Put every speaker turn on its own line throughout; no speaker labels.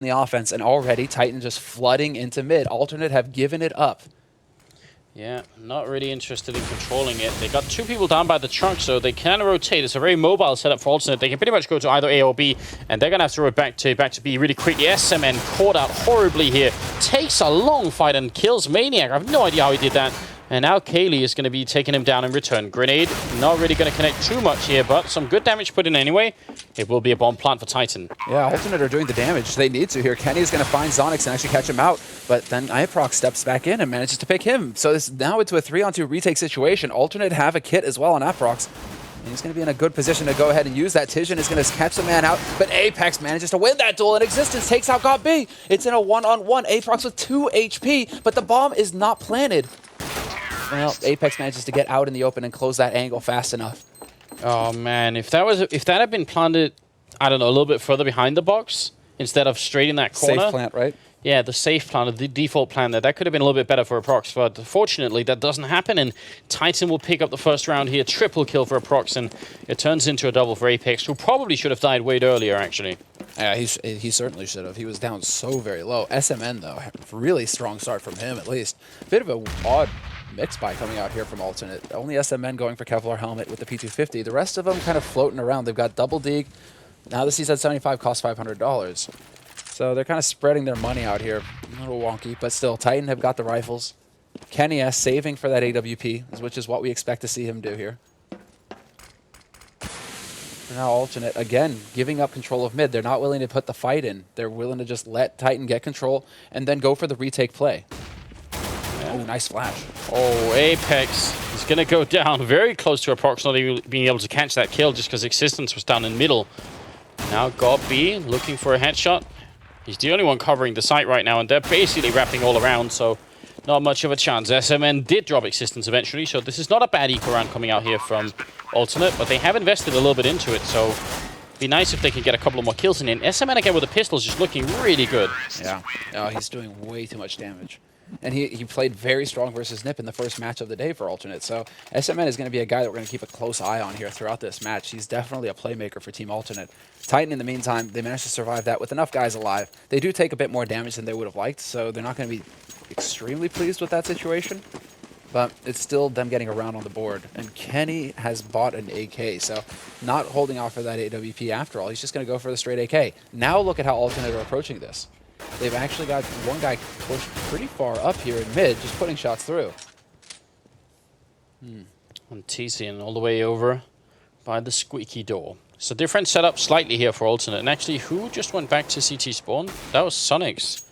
the offense, and already Titan just flooding into mid. Alternate have given it up.
Yeah, not really interested in controlling it. They got 2 people down by the trunk, so they can rotate. It's a very mobile setup for Alternate. They can pretty much go to either A or B, and they're going to have to rotate back to B really quickly. SMN caught out horribly here. Takes a long fight and kills Maniac. I have no idea how he did that. And now Kaylee is going to be taking him down in return. Grenade, not really going to connect too much here, but some good damage put in anyway. It will be a bomb plant for Titan.
Yeah, Alternate are doing the damage they need to here. Kenny is going to find Zonix and actually catch him out, but then Iprox steps back in and manages to pick him. So this now into a 3-on-2 retake situation. Alternate have a kit as well on Aprox. And he's going to be in a good position to go ahead and use that. Tizian is going to catch the man out, but Apex manages to win that duel, and Existence takes out God B. It's in a 1-on-1. Aprox with 2 HP, but the bomb is not planted. Well, Apex manages to get out in the open and close that angle fast enough.
Oh man, if that had been planted, I don't know, a little bit further behind the box instead of straight in that corner.
Safe plant, right?
Yeah, the safe plant, the default plan there, that could have been a little bit better for Aprox, but fortunately that doesn't happen, and Titan will pick up the first round here. Triple kill for Aprox, and it turns into a double for Apex, who probably should have died way earlier, actually.
Yeah, he certainly should have. He was down so very low. SMN, though, really strong start from him, at least. Bit of a odd mix buy coming out here from Alternate. Only SMN going for Kevlar helmet with the P250. The rest of them kind of floating around. They've got double dig. Now the CZ75 costs $500. So they're kind of spreading their money out here. A little wonky, but still, Titan have got the rifles. Kenny S saving for that AWP, which is what we expect to see him do here. Now Alternate, again, giving up control of mid. They're not willing to put the fight in. They're willing to just let Titan get control and then go for the retake play. Oh, nice flash.
Oh, Apex is going to go down very close to Aprox, not even being able to catch that kill just because Existence was down in middle. Now God B looking for a headshot. He's the only one covering the site right now, and they're basically wrapping all around, so not much of a chance. SMN did drop Existence eventually, so this is not a bad eco round coming out here from Alternate, but they have invested a little bit into it, so it'd be nice if they can get a couple of more kills in. SMN again with the pistols just looking really good.
Yeah, oh, he's doing way too much damage. And he played very strong versus Nip in the first match of the day for Alternate. So SMN is going to be a guy that we're going to keep a close eye on here throughout this match. He's definitely a playmaker for Team Alternate. Titan, in the meantime, they managed to survive that with enough guys alive. They do take a bit more damage than they would have liked, so they're not going to be extremely pleased with that situation. But it's still them getting around on the board. And Kenny has bought an AK, so not holding off for that AWP after all. He's just going to go for the straight AK. Now look at how Alternate are approaching this. They've actually got one guy pushed pretty far up here in mid, just putting shots through.
And Tizian all the way over by the squeaky door. So different setup slightly here for Alternate. And actually, who just went back to CT spawn? That was Sonix.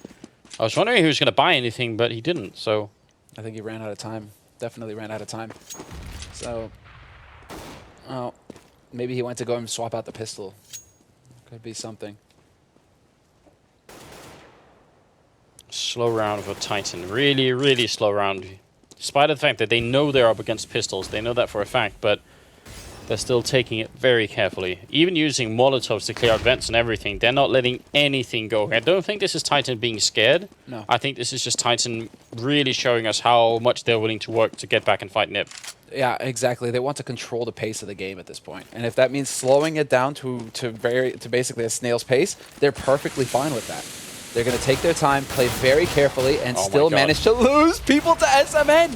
I was wondering who was going to buy anything, but he didn't, so...
I think he ran out of time. Definitely ran out of time. So... Oh, maybe he went to go and swap out the pistol. Could be something.
Slow round for Titan. Really, really slow round. Despite the fact that they know they're up against pistols. They know that for a fact, but they're still taking it very carefully. Even using Molotovs to clear out vents and everything. They're not letting anything go. I don't think this is Titan being scared.
No.
I think this is just Titan really showing us how much they're willing to work to get back and fight Nip.
Yeah, exactly. They want to control the pace of the game at this point. And if that means slowing it down to basically a snail's pace, they're perfectly fine with that. They're going to take their time, play very carefully, and still manage to lose people to SMN.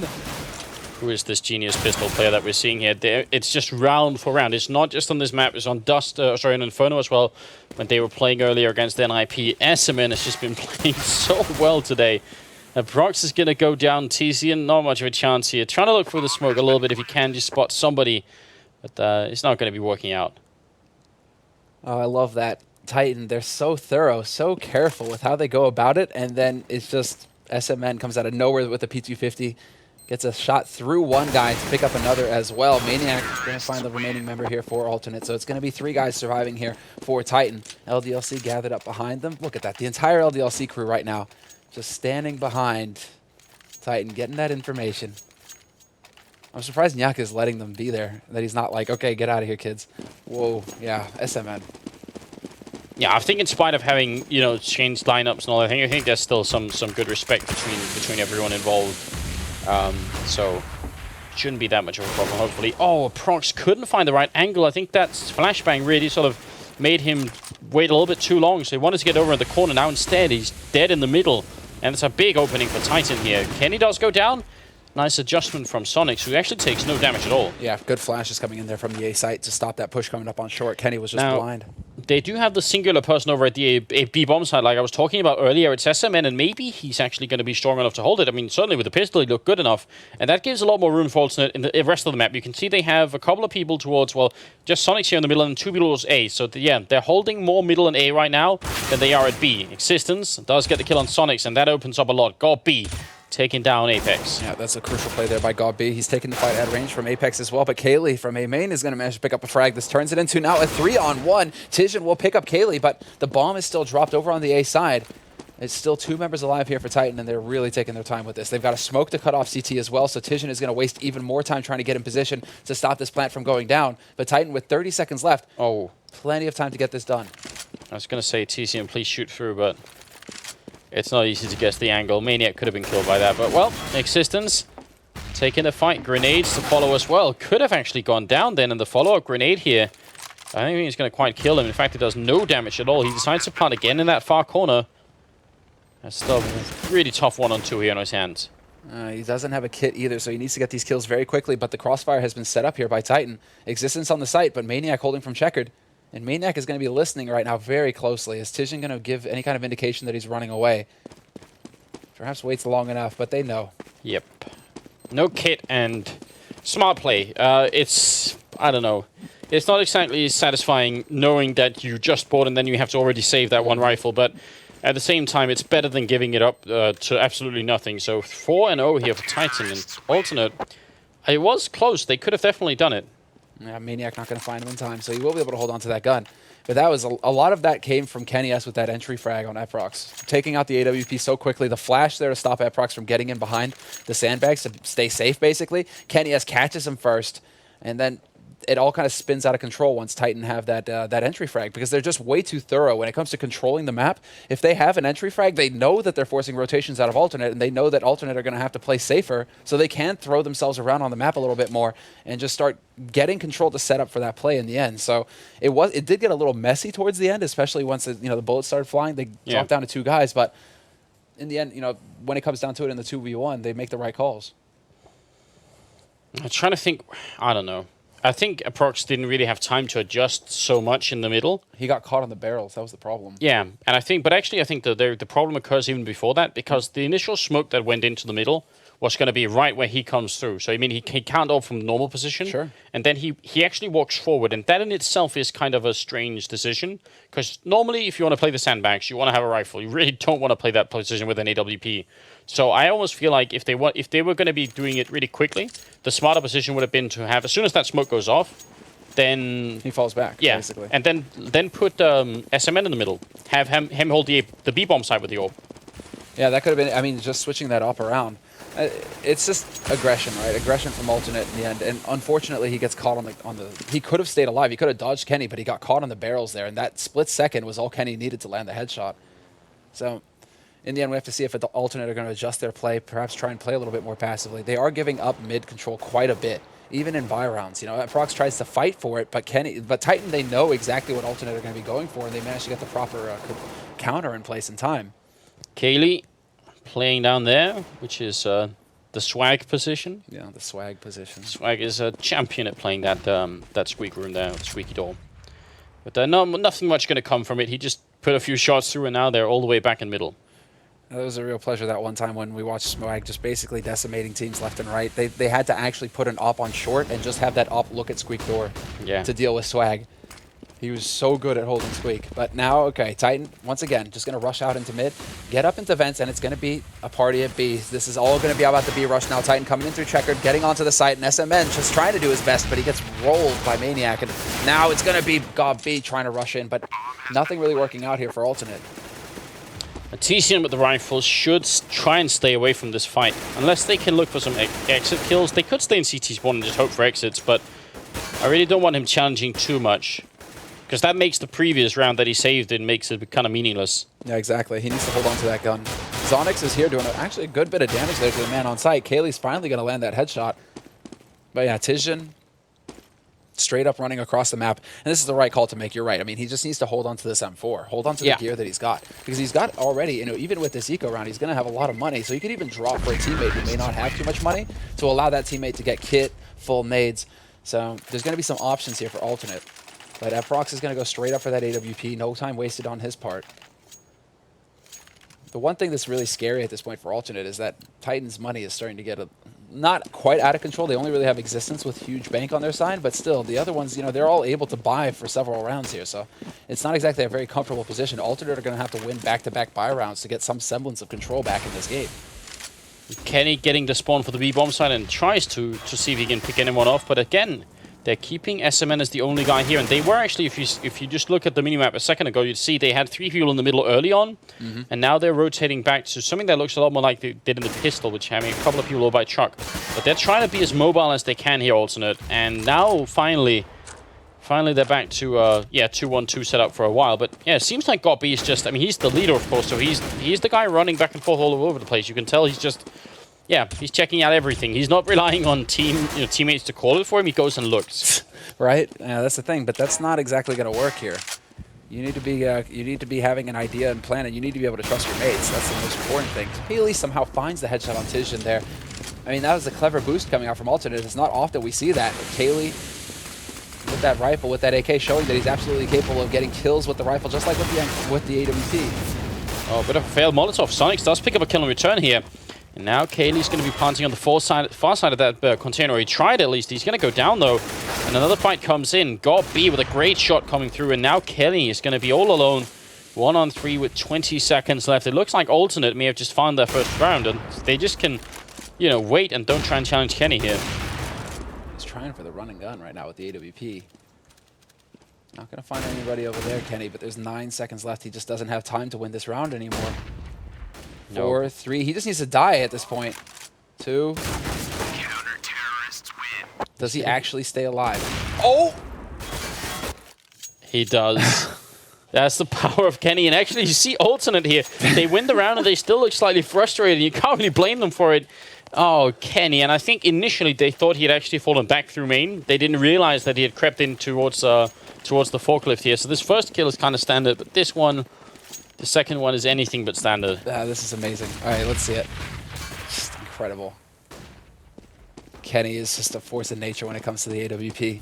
Who is this genius pistol player that we're seeing here? It's just round for round. It's not just on this map. It's on on Inferno as well. When they were playing earlier against NIP, SMN has just been playing so well today. Prox is going to go down. Tizian, not much of a chance here. Trying to look for the smoke a little bit if he can just spot somebody. But it's not going to be working out.
Oh, I love that. Titan, they're so thorough, so careful with how they go about it, and then it's just SMN comes out of nowhere with a P250, gets a shot through one guy to pick up another as well. Maniac is going to find the remaining member here for Alternate, so it's going to be 3 guys surviving here for Titan. LDLC gathered up behind them. Look at that, the entire LDLC crew right now just standing behind Titan, getting that information. I'm surprised Nyaka is letting them be there, that he's not like, okay, get out of here, kids. Whoa, yeah, SMN.
Yeah, I think in spite of having, you know, changed lineups and all that, I think there's still some good respect between everyone involved. So shouldn't be that much of a problem, hopefully. Oh, Prox couldn't find the right angle. I think that's Flashbang really sort of made him wait a little bit too long, so he wanted to get over in the corner. Now instead, he's dead in the middle, and it's a big opening for Titan here. Kenny does go down. Nice adjustment from Sonics, who actually takes no damage at all.
Yeah, good flashes coming in there from the A site to stop that push coming up on short. Kenny was just blind.
They do have the singular person over at the B bomb side, like I was talking about earlier. It's SMN, and maybe he's actually going to be strong enough to hold it. I mean, certainly with the pistol, he looked good enough, and that gives a lot more room for alternate in the rest of the map. You can see they have a couple of people towards, well, just Sonics here in the middle and 2 people towards A. So, yeah, they're holding more middle and A right now than they are at B. Existence does get the kill on Sonics, and that opens up a lot. Got B. Taking down Apex.
Yeah, that's a crucial play there by God B. He's taking the fight at range from Apex as well, but Kaylee from A main is going to manage to pick up a frag. This turns it into now a 3-on-1. Tijan will pick up Kaylee, but the bomb is still dropped over on the A side. It's still 2 members alive here for Titan, and they're really taking their time with this. They've got a smoke to cut off CT as well, so Tijan is going to waste even more time trying to get in position to stop this plant from going down. But Titan, with 30 seconds left, plenty of time to get this done.
I was going to say, TCM, please shoot through, but it's not easy to guess the angle. Maniac could have been killed by that, but, well, Existence taking the fight. Grenades to follow as well. Could have actually gone down then in the follow-up grenade here. I don't think he's going to quite kill him. In fact, it does no damage at all. He decides to plant again in that far corner. That's still a really tough 1-on-2 here on his hands.
He doesn't have a kit either, so he needs to get these kills very quickly, but the crossfire has been set up here by Titan. Existence on the site, but Maniac holding from Checkered. And Maniac is going to be listening right now very closely. Is Tijan going to give any kind of indication that he's running away? Perhaps waits long enough, but they know.
Yep. No kit and smart play. It's, I don't know. It's not exactly satisfying knowing that you just bought and then you have to already save that one rifle, but at the same time, it's better than giving it up to absolutely nothing. So 4-0 here for Titan and alternate. It was close. They could have definitely done it.
Yeah, Maniac not going to find him in time, so he will be able to hold on to that gun. But that was a lot of that came from Kenny S with that entry frag on Eprox. Taking out the AWP so quickly, the flash there to stop Eprox from getting in behind the sandbags to stay safe, basically. Kenny S catches him first, and then it all kind of spins out of control once Titan have that that entry frag, because they're just way too thorough when it comes to controlling the map. If they have an entry frag, they know that they're forcing rotations out of alternate, and they know that alternate are going to have to play safer, so they can throw themselves around on the map a little bit more and just start getting control to set up for that play in the end. So it did get a little messy towards the end, especially once the bullets started flying. They dropped down to 2 guys, but in the end, when it comes down to it in the 2v1, they make the right calls.
I'm trying to think. I don't know. I think Aprox didn't really have time to adjust so much in the middle.
He got caught on the barrels. That was the problem.
Yeah, and I think the problem occurs even before that, because the initial smoke that went into the middle was going to be right where he comes through. So, I mean, he can't ult from normal position.
Sure.
And then he actually walks forward, and that in itself is kind of a strange decision, because normally if you want to play the sandbags, you want to have a rifle. You really don't want to play that position with an AWP. So I almost feel like if they were going to be doing it really quickly, the smarter position would have been to have, as soon as that smoke goes off, then
he falls back, basically.
And then put SMN in the middle. Have him hold the B-bomb side with the orb.
Yeah, that could have been, I mean, just switching that up around. It's just aggression, right? Aggression from alternate in the end. And unfortunately, he gets caught on the he could have stayed alive. He could have dodged Kenny, but he got caught on the barrels there. And that split second was all Kenny needed to land the headshot. So in the end, we have to see if the alternate are going to adjust their play, perhaps try and play a little bit more passively. They are giving up mid control quite a bit, even in buy rounds. Prox tries to fight for it, but Titan, they know exactly what alternate are going to be going for, and they managed to get the proper counter in place in time.
Kaylee playing down there, which is the swag position.
Yeah, the swag position.
Swag is a champion at playing that squeak room there, the squeaky door. But nothing much going to come from it. He just put a few shots through, and now they're all the way back in middle.
It was a real pleasure that one time when we watched Swag just basically decimating teams left and right. They had to actually put an op on short and just have that op look at Squeak door to deal with Swag. He was so good at holding Squeak. But now, okay, Titan, once again, just going to rush out into mid, get up into vents, and it's going to be a party at B. This is all going to be about the B rush now. Titan coming in through Checkered, getting onto the site, and SMN just trying to do his best, but he gets rolled by Maniac. And now it's going to be God B trying to rush in, but nothing really working out here for alternate.
TCM with the rifles should try and stay away from this fight. Unless they can look for some exit kills. They could stay in CT spawn and just hope for exits, but I really don't want him challenging too much, because that makes the previous round that he saved it makes it kind of meaningless.
Yeah, exactly. He needs to hold on to that gun. Zonix is here doing actually a good bit of damage there to the man on site. Kaylee's finally going to land that headshot. But yeah, Tijan straight up running across the map. And this is the right call to make. You're right. I mean, he just needs to hold on to this M4. Hold on to the gear that he's got. Because he's got already, you know, even with this eco round, he's going to have a lot of money. So he could even drop for a teammate who may not have too much money to allow that teammate to get kit, full nades. So there's going to be some options here for alternate. But Eprox is going to go straight up for that AWP. No time wasted on his part. The one thing that's really scary at this point for alternate is that Titan's money is starting to get not quite out of control. They only really have existence with huge bank on their side, but still, the other ones, you know, they're all able to buy for several rounds here. So it's not exactly a very comfortable position. Alternate are going to have to win back-to-back buy rounds to get some semblance of control back in this game.
Kenny getting the spawn for the B-bomb side and tries to see if he can pick anyone off, but again, they're keeping SMN as the only guy here, and they were actually, if you just look at the minimap a second ago, you'd see they had 3 people in the middle early on, and now they're rotating back to something that looks a lot more like they did in the pistol, which having a couple of people over by truck. But they're trying to be as mobile as they can here, alternate, and now finally they're back to 2-1-2 set up for a while. But yeah, it seems like Gotby is just, I mean, he's the leader, of course, so he's the guy running back and forth all over the place. You can tell he's just, yeah, he's checking out everything. He's not relying on teammates to call it for him. He goes and looks.
Right? Yeah, that's the thing. But that's not exactly going to work here. You need to be having an idea and plan, and you need to be able to trust your mates. That's the most important thing. Haley somehow finds the headshot on Tijin there. I mean, that was a clever boost coming out from alternate. It's not often we see that. But Haley with that rifle, with that AK, showing that he's absolutely capable of getting kills with the rifle, just like with the AWP.
Oh, bit of a failed Molotov. Sonics does pick up a kill in return here. And now Kaylee's going to be planting on the far side of that container. He tried at least. He's going to go down, though. And another fight comes in. Gotby with a great shot coming through. And now Kelly is going to be all alone. 1-on-3 with 20 seconds left. It looks like alternate may have just found their first round. And they just can, you know, wait and don't try and challenge Kenny here.
He's trying for the run and gun right now with the AWP. Not going to find anybody over there, Kenny. But there's 9 seconds left. He just doesn't have time to win this round anymore. 4, 3. He just needs to die at this point. 2. Does he actually stay alive? Oh!
He does. That's the power of Kenny. And actually, you see alternate here. They win the round and they still look slightly frustrated. You can't really blame them for it. Oh, Kenny. And I think initially they thought he had actually fallen back through main. They didn't realize that he had crept in towards the forklift here. So this first kill is kind of standard, but this one... The second one is anything but standard.
This is amazing. All right, let's see it. Just incredible. Kenny is just a force of nature when it comes to the AWP.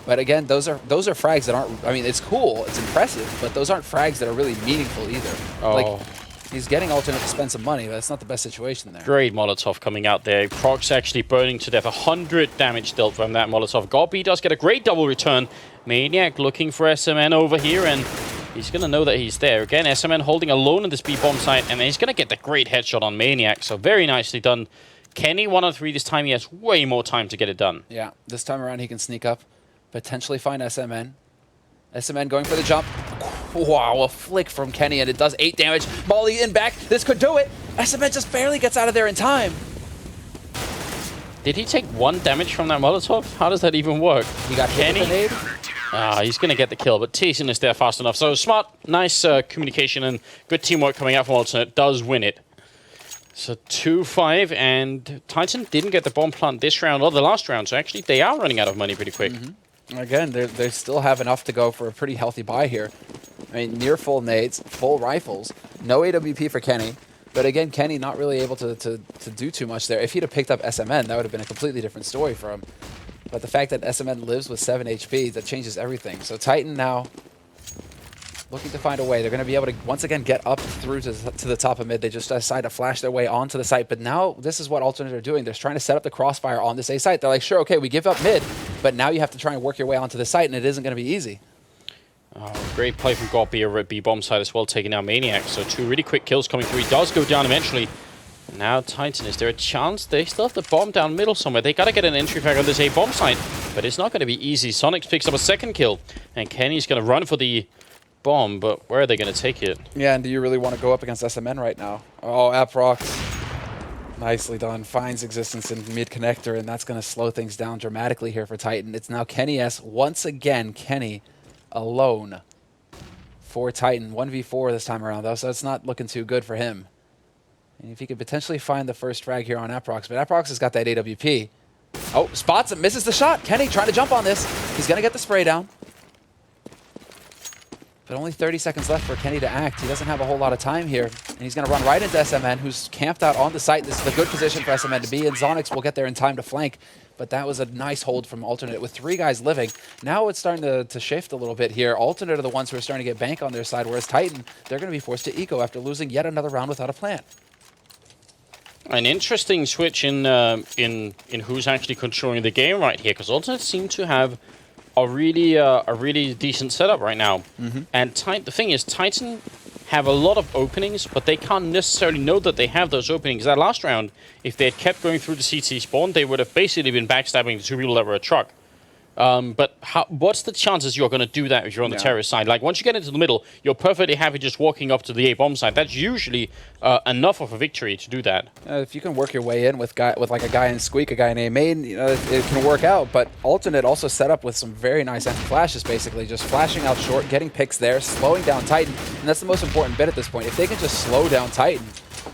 But again, those are frags that aren't, I mean, it's cool, it's impressive, but those aren't frags that are really meaningful either.
Oh.
Like, he's getting alternate to spend some money, but that's not the best situation there.
Great Molotov coming out there. Prox actually burning to death. 100 damage dealt from that Molotov. Gotby does get a great double return. Maniac looking for SMN over here, and he's going to know that he's there. Again, SMN holding alone in this B-bomb site, and he's going to get the great headshot on Maniac. So very nicely done. Kenny 1-on-3 this time. He has way more time to get it done.
Yeah, this time around he can sneak up, potentially find SMN. SMN going for the jump. Wow, a flick from Kenny, and it does 8 damage. Molly in back. This could do it. SMN just barely gets out of there in time.
Did he take 1 damage from that Molotov? How does that even work?
He got Kenny.
He's going to get the kill, but Tayson is there fast enough. So smart, nice communication and good teamwork coming out from alternate. Does win it. So 2-5, and Titan didn't get the bomb plant this round or the last round, so actually they are running out of money pretty quick.
Again, they still have enough to go for a pretty healthy buy here. I mean, near full nades, full rifles, no AWP for Kenny. But again, Kenny not really able to do too much there. If he'd have picked up SMN, that would have been a completely different story for him. But the fact that SMN lives with 7 HP, that changes everything. So Titan now looking to find a way. They're going to be able to, once again, get up through to the top of mid. They just decide to flash their way onto the site. But now this is what alternate are doing. They're trying to set up the crossfire on this A site. They're like, sure, okay, we give up mid. But now you have to try and work your way onto the site, and it isn't going to be easy.
Oh, great play from Gotby over at B-bomb side as well, taking out Maniac. So 2 really quick kills coming through. He does go down eventually. Now Titan, is there a chance? They still have the bomb down middle somewhere. They got to get an entry frag on this A-bomb site, but it's not going to be easy. Sonics picks up a second kill, and Kenny's going to run for the bomb, but where are they going to take it?
Yeah, and do you really want to go up against SMN right now? Oh, Aprox, nicely done. Finds existence in mid-connector, and that's going to slow things down dramatically here for Titan. It's now Kenny S. Once again, Kenny alone for Titan. 1v4 this time around, though, so it's not looking too good for him. And if he could potentially find the first frag here on Aprox, but Aprox has got that AWP. Oh, spots it, misses the shot. Kenny trying to jump on this. He's going to get the spray down. But only 30 seconds left for Kenny to act. He doesn't have a whole lot of time here. And he's going to run right into SMN, who's camped out on the site. This is a good position for SMN to be in. Zonix will get there in time to flank. But that was a nice hold from Alternate with 3 guys living. Now it's starting to shift a little bit here. Alternate are the ones who are starting to get bank on their side, whereas Titan, they're going to be forced to eco after losing yet another round without a plan.
An interesting switch in who's actually controlling the game right here, because Alternate seem to have a really decent setup right now. And the thing is, Titan have a lot of openings, but they can't necessarily know that they have those openings. That last round, if they had kept going through the CT spawn, they would have basically been backstabbing the 2 people that were a truck. But what's the chances you're going to do that if you're on the terrorist side? Like, once you get into the middle, you're perfectly happy just walking up to the A-bomb side. That's usually enough of a victory to do that.
If you can work your way in with like a guy in Squeak, a guy in A main, you know, it can work out. But Alternate also set up with some very nice empty flashes, basically. Just flashing out short, getting picks there, slowing down Titan. And that's the most important bit at this point. If they can just slow down Titan,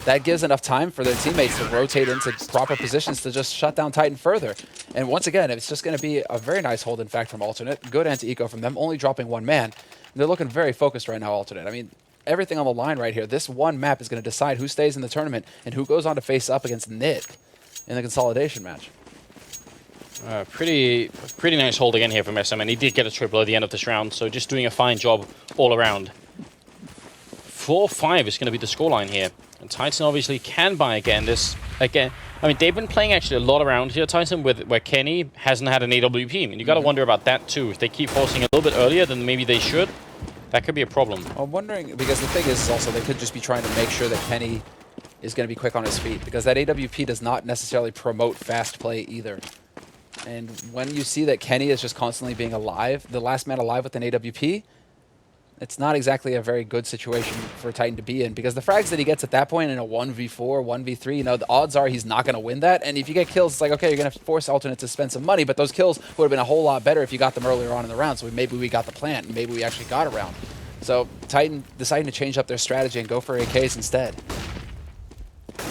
that gives enough time for their teammates to rotate into proper positions to just shut down Titan further. And once again, it's just going to be a very nice hold, in fact, from Alternate. Good anti-eco from them, only dropping 1 man. And they're looking very focused right now, Alternate. I mean, everything on the line right here. This one map is going to decide who stays in the tournament and who goes on to face up against NIT in the consolidation match.
Pretty nice hold again here from SM, and he did get a triple at the end of this round, so just doing a fine job all around. 4-5 is going to be the scoreline here. And Titan obviously can buy again. I mean, they've been playing actually a lot around here, Titan, where Kenny hasn't had an AWP. And you got to wonder about that too. If they keep forcing a little bit earlier than maybe they should, that could be a problem.
I'm wondering, because the thing is also they could just be trying to make sure that Kenny is going to be quick on his feet, because that AWP does not necessarily promote fast play either. And when you see that Kenny is just constantly being alive, the last man alive with an AWP, it's not exactly a very good situation for Titan to be in, because the frags that he gets at that point in a 1v4, 1v3, you know, the odds are he's not going to win that. And if you get kills, it's like, okay, you're going to force Alternate to spend some money, but those kills would have been a whole lot better if you got them earlier on in the round. So maybe we got the plant, and maybe we actually got a round. So Titan deciding to change up their strategy and go for AKs instead.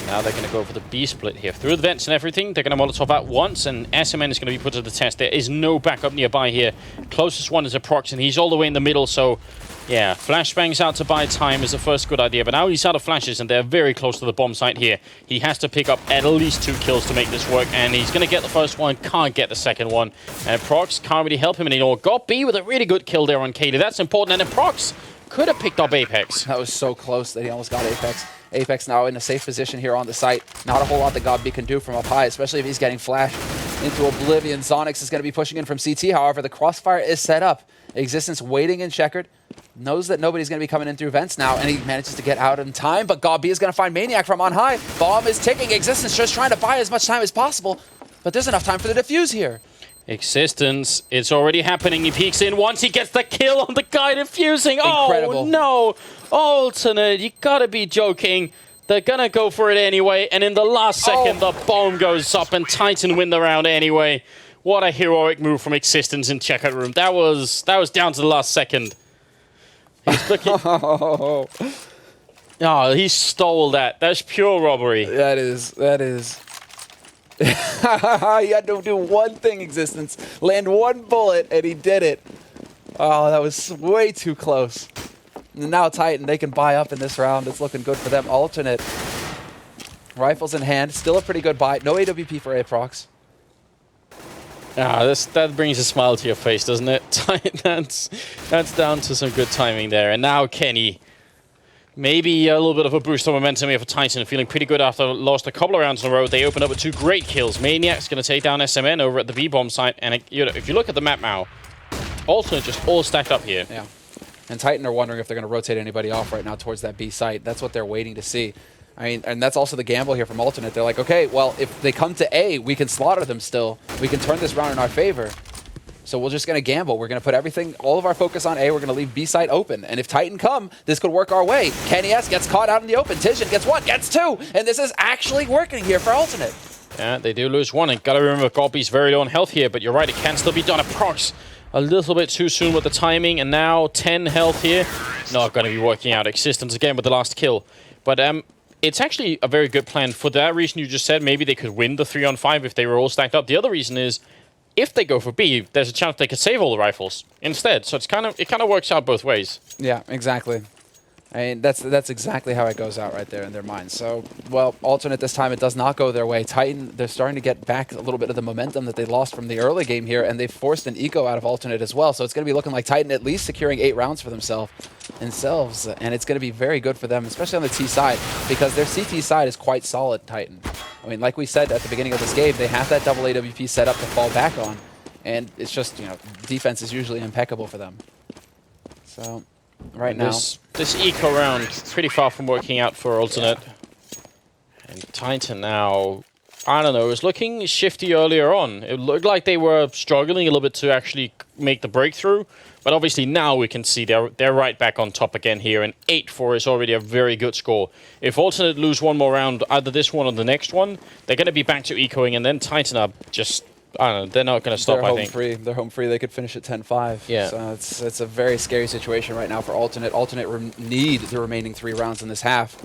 Now they're going to go for the B split here. Through the vents and everything, they're going to Molotov out once, and SMN is going to be put to the test. There is no backup nearby here. Closest one is a Prox, and he's all the way in the middle, so yeah, flashbangs out to buy time is the first good idea, but now he's out of flashes, and they're very close to the bomb site here. He has to pick up at least 2 kills to make this work, and he's going to get the first one, can't get the second one. And Prox can't really help him anymore. Got B with a really good kill there on Katie. That's important, and then Prox could have picked up Apex.
That was so close that he almost got Apex. Apex now in a safe position here on the site. Not a whole lot that God B can do from up high, especially if he's getting flashed into oblivion. Zonix is going to be pushing in from CT. However, the crossfire is set up. Existence waiting in checkered. Knows that nobody's going to be coming in through vents now, and he manages to get out in time, but God B is going to find Maniac from on high. Bomb is ticking. Existence just trying to buy as much time as possible, but there's enough time for the defuse here.
Existence, it's already happening. He peeks in once, he gets the kill on the guy defusing.
Incredible.
Oh no! Alternate, you gotta be joking. They're gonna go for it anyway, and in the last second, the bomb goes up, and Titan win the round anyway. What a heroic move from Existence in checkout room. That was down to the last second. He's looking. Oh, he stole that. That's pure robbery.
That is. He had to do one thing, Existence. Land one bullet, and he did it. Oh, that was way too close. And now Titan, they can buy up in this round. It's looking good for them. Alternate. Rifles in hand. Still a pretty good buy. No AWP for Aprox.
That brings a smile to your face, doesn't it? That's down to some good timing there. And now Kenny. Maybe a little bit of a boost of momentum here for Titan, feeling pretty good after lost a couple of rounds in a row. They open up with 2 great kills. Maniac's going to take down SMN over at the B-bomb site, and if you look at the map now, also just all stacked up here.
Yeah, and Titan are wondering if they're going to rotate anybody off right now towards that B site. That's what they're waiting to see. I mean, and that's also the gamble here from Alternate. They're like, okay, well, if they come to A, we can slaughter them still. We can turn this round in our favor. So we're just going to gamble. We're going to put all of our focus on A. We're going to leave B site open. And if Titan come, this could work our way. Kenny S gets caught out in the open. Tijan gets 1, gets 2. And this is actually working here for Alternate.
Yeah, they do lose 1. And got to remember, Goppy's very low on health here. But you're right, it can still be done. Prox a little bit too soon with the timing. And now 10 health here. Not going to be working out. Existence again with the last kill. But it's actually a very good plan. For that reason you just said, maybe they could win the 3-on-5 if they were all stacked up. The other reason is, if they go for B, there's a chance they could save all the rifles instead. So it kind of works out both ways.
Yeah, exactly. I mean, that's exactly how it goes out right there in their minds. So, well, alternate this time, it does not go their way. Titan, they're starting to get back a little bit of the momentum that they lost from the early game here, and they forced an eco out of alternate as well. So it's going to be looking like Titan at least securing 8 rounds for themselves, and it's going to be very good for them, especially on the T side, because their CT side is quite solid, Titan. I mean, like we said at the beginning of this game, they have that double AWP set up to fall back on, and it's just, you know, defense is usually impeccable for them. So... right now,
this eco round pretty far from working out for alternate. Yeah. And Titan now, I don't know, it was looking shifty earlier on. It looked like they were struggling a little bit to actually make the breakthrough, but obviously now we can see they're right back on top again here, and 8-4 is already a very good score. If alternate lose one more round, either this one or the next one, they're going to be back to ecoing, and then Titan are just... I don't know, they're not going to stop, I think.
They're home free. They could finish at 10-5.
Yeah.
So it's a very scary situation right now for alternate. Alternate need the remaining 3 rounds in this half.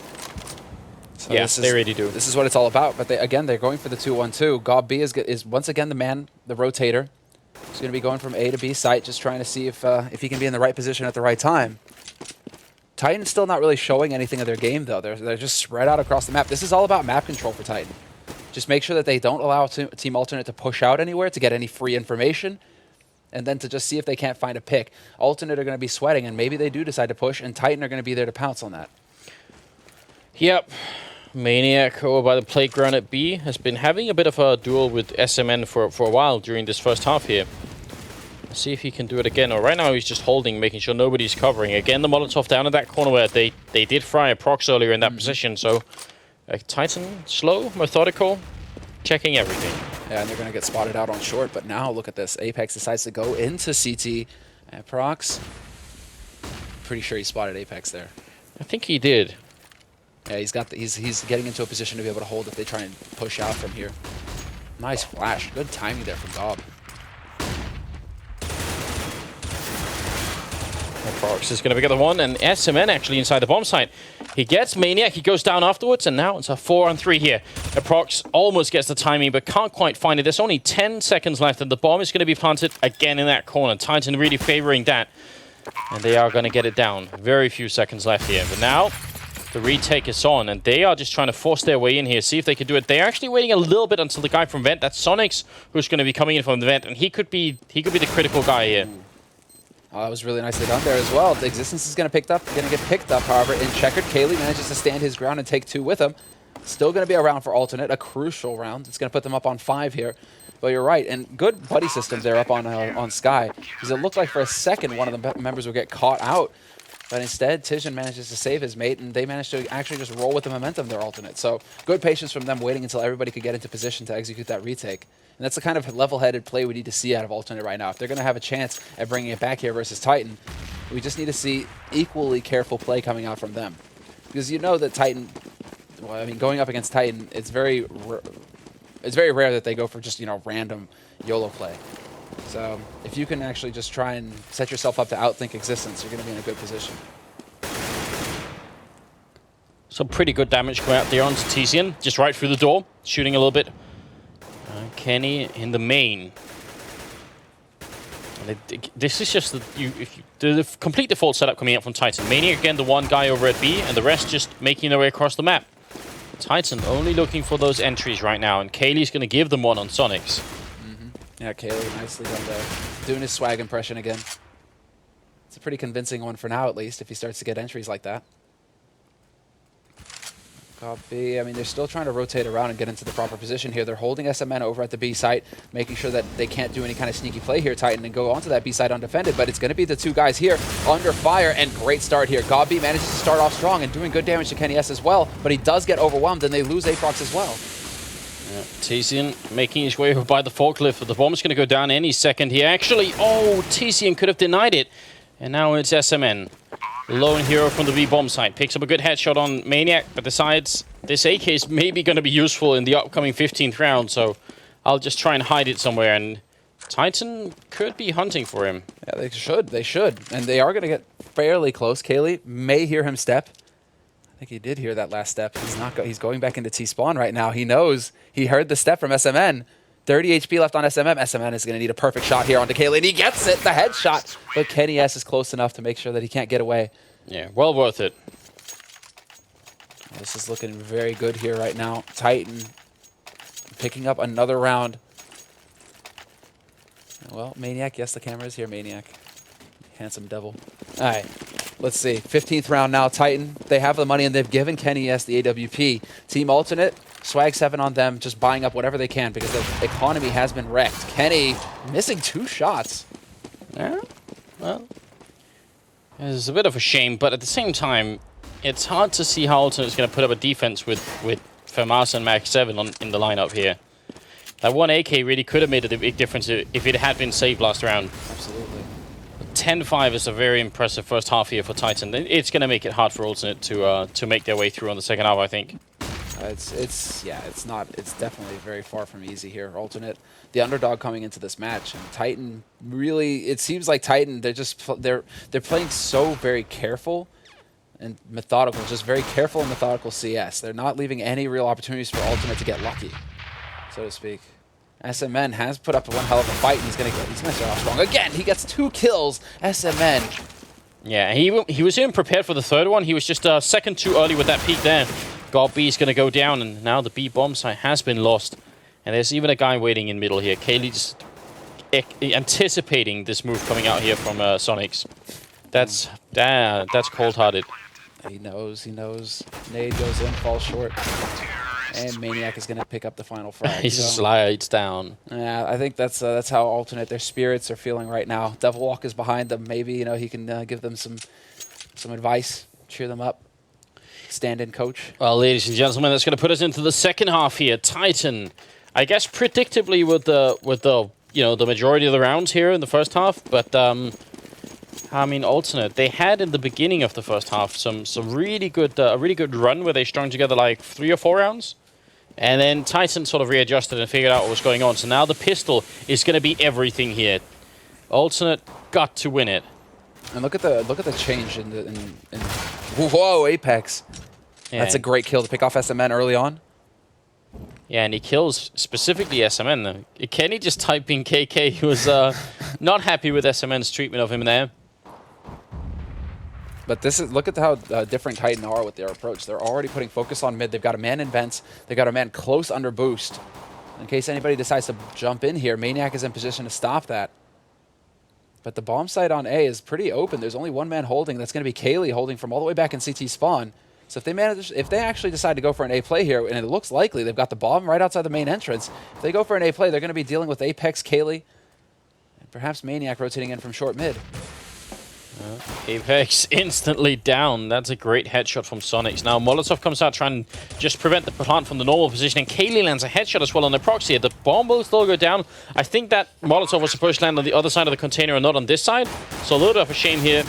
So
yeah, they really do.
This is what it's all about. But they're going for the 2-1-2. Gob B is once again the man, the rotator. He's going to be going from A to B site, just trying to see if he can be in the right position at the right time. Titan's still not really showing anything of their game, though. They're just spread out across the map. This is all about map control for Titan. Just make sure that they don't allow Team Alternate to push out anywhere to get any free information, and then to just see if they can't find a pick. Alternate are going to be sweating, and maybe they do decide to push, and Titan are going to be there to pounce on that.
Yep. Maniac over by the playground at B has been having a bit of a duel with SMN for a while during this first half here. Let's see if he can do it again. Right now he's just holding, making sure nobody's covering. Again, the Molotov down in that corner where they did fry a prox earlier in that position, so... Titan, slow, methodical, checking everything.
Yeah, and they're going to get spotted out on short, but now look at this. Apex decides to go into CT. And Prox, pretty sure he spotted Apex there.
I think he did.
Yeah, he's getting into a position to be able to hold if they try and push out from here. Nice flash. Good timing there from Gob.
Prox is going to be the one, and SMN actually inside the bomb site. He gets Maniac, he goes down afterwards, and now it's a 4-on-3 here. Prox almost gets the timing, but can't quite find it. There's only 10 seconds left, and the bomb is going to be planted again in that corner. Titan really favoring that, and they are going to get it down. Very few seconds left here, but now the retake is on, and they are just trying to force their way in here, see if they can do it. They're actually waiting a little bit until the guy from Vent, that's Sonics, who's going to be coming in from the Vent, and he could be the critical guy here.
Oh, that was really nicely done there as well. The Existence is going to get picked up, however, in checkered. Kaylee manages to stand his ground and take 2 with him. Still going to be a round for alternate, a crucial round. It's going to put them up on 5 here. But you're right, and good buddy systems there up on Sky, because it looked like for a second one of the members would get caught out. But instead, Tijan manages to save his mate, and they managed to actually just roll with the momentum of their alternate. So good patience from them, waiting until everybody could get into position to execute that retake. And that's the kind of level-headed play we need to see out of alternate right now. If they're going to have a chance at bringing it back here versus Titan, we just need to see equally careful play coming out from them. Because you know that Titan, well, I mean, going up against Titan, it's very rare that they go for just, you know, random YOLO play. So if you can actually just try and set yourself up to outthink Existence, you're going to be in a good position.
Some pretty good damage coming out there on Tizian, just right through the door, shooting a little bit. Kenny in the main. And this is just the complete default setup coming out from Titan. Maniac again, the one guy over at B, and the rest just making their way across the map. Titan only looking for those entries right now, and Kaylee's going to give them one on Sonics.
Yeah, Kaylee nicely done there. Doing his swag impression again. It's a pretty convincing one for now, at least, if he starts to get entries like that. Copy. I mean, they're still trying to rotate around and get into the proper position here. They're holding SMN over at the B site, making sure that they can't do any kind of sneaky play here, Titan, and go onto that B site undefended. But it's going to be the 2 guys here under fire, and great start here. Gobby manages to start off strong and doing good damage to Kenny S as well, but he does get overwhelmed, and they lose Aprox as well.
Yeah, Tizian making his way over by the forklift, but the bomb's going to go down any second here. Actually, oh, Tizian could have denied it, and now it's SMN. Lone hero from the B bomb site. Picks up a good headshot on Maniac, but decides this AK is maybe going to be useful in the upcoming 15th round, so I'll just try and hide it somewhere, and Titan could be hunting for him.
Yeah, they should. And they are going to get fairly close. Kaylee may hear him step. think he did hear that last step. He's going back into T-spawn right now. He knows. He heard the step from SMN. 30 HP left on SMM. SMN is going to need a perfect shot here onto Kaylee, and he gets it, the headshot. But Kenny S is close enough to make sure that he can't get away.
Yeah, well worth it.
This is looking very good here right now. Titan picking up another round. Well, Maniac, yes, the camera is here, Maniac. Handsome devil. All right, let's see. 15th round now, Titan. They have the money, and they've given Kenny S the AWP. Team Alternate, Swag 7 on them, just buying up whatever they can because the economy has been wrecked. Kenny missing 2 shots.
Yeah, well, it's a bit of a shame, but at the same time, it's hard to see how Alternate's going to put up a defense with Famas and Max 7 in the lineup here. That one AK really could have made a big difference if it had been saved last round.
Absolutely.
10-5 is a very impressive first half here for Titan. It's going to make it hard for Alternate to make their way through on the second half, I think.
It's definitely very far from easy here. Alternate, the underdog coming into this match, and Titan really, it seems like Titan, they're playing so very careful and methodical, just very careful and methodical CS. They're not leaving any real opportunities for Alternate to get lucky, so to speak. SMN has put up one hell of a fight, and he's gonna start off strong again. He gets 2 kills. SMN.
Yeah, he was even prepared for the third one. He was just a second too early with that peek there. God B is going to go down, and now the B bomb site has been lost. And there's even a guy waiting in middle here. Kaylee just anticipating this move coming out here from Sonics. That's cold-hearted.
He knows. Nade goes in, falls short. And Maniac is going to pick up the final frag.
He slides down.
Yeah, I think that's how Alternate, their spirits are feeling right now. Devil Walk is behind them. Maybe, he can give them some advice, cheer them up. Stand-in coach.
Well, ladies and gentlemen, that's going to put us into the second half here. Titan, I guess predictably with the majority of the rounds here in the first half, but I mean, Alternate, they had in the beginning of the first half some really good a really good run where they strung together like 3 or 4 rounds, and then Titan sort of readjusted and figured out what was going on. So now the pistol is going to be everything here. Alternate got to win it.
And look at the change in whoa, Apex. Yeah. That's a great kill to pick off SMN early on.
Yeah, and he kills specifically SMN. Kenny just typing KK. He was not happy with SMN's treatment of him there.
But look at how different Titan are with their approach. They're already putting focus on mid. They've got a man in vents. They've got a man close under boost. In case anybody decides to jump in here, Maniac is in position to stop that. But the bomb site on A is pretty open. There's only one man holding. That's going to be Kaylee holding from all the way back in CT spawn. So if they actually decide to go for an A play here, and it looks likely, they've got the bomb right outside the main entrance. If they go for an A play, they're going to be dealing with Apex, Kaylee, and perhaps Maniac rotating in from short mid.
Apex instantly down. That's a great headshot from Sonics. Now Molotov comes out trying to just prevent the plant from the normal position, and Kaylee lands a headshot as well on the proxy. The bomb will still go down. I think that Molotov was supposed to land on the other side of the container and not on this side. So a little bit of a shame here.